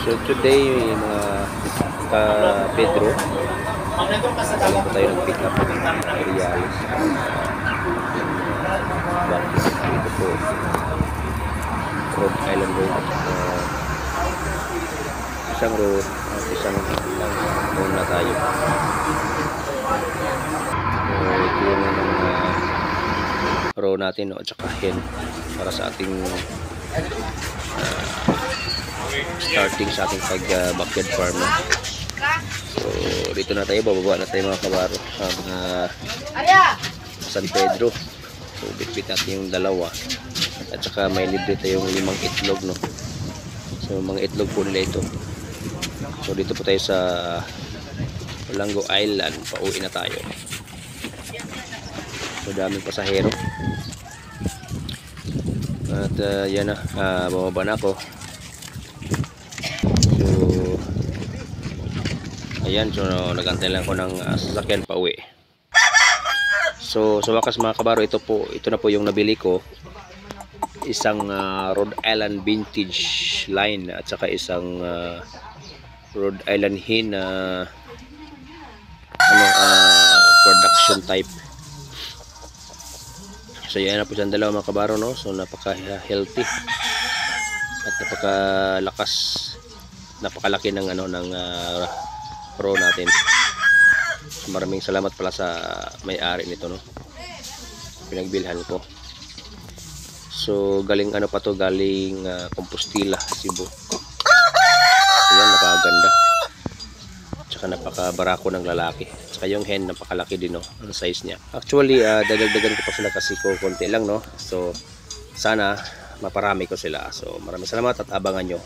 So today mga ka-Pedro, galing po tayo ng pick up ng materials. Dito po, Rhode Island Road. Isang road at isang lang muna tayo. So ito yung mga row natin, no? At saka hen para sa ating starting sa ating backyard farm. So dito na tayo, bababa na tayo mga kabaro sa mga San Pedro. So bitbit natin yung dalawa at saka may libre tayong 5 itlog, no? So mga itlog po nila ito. So dito po tayo sa Olango Island, pauwi na tayo. So daming pasahero at yan na, bumaba na ako. So ayan, so nagantay lang ako ng sasakyan pa uwi. So sa wakas mga kabaro, ito na po yung nabili ko, isang Rhode Island vintage line at saka isang Rhode Island hen production type. So yan na po siyang dalawa mga kabaro, no? So napaka healthy at napakalakas, napakalaki ng pro natin. Maraming salamat pala sa may-ari nito, no? Pinagbilhan ko. So galing pa to, galing Compostela, Cebu. So yan, napakaganda. Tsaka napakabarako ng lalaki. Tsaka yung hen, napakalaki din, no? Ang size niya. Actually, dadagdagan ko pa sila kasi konti lang, no? So sana maparami ko sila. So maraming salamat at abangan nyo.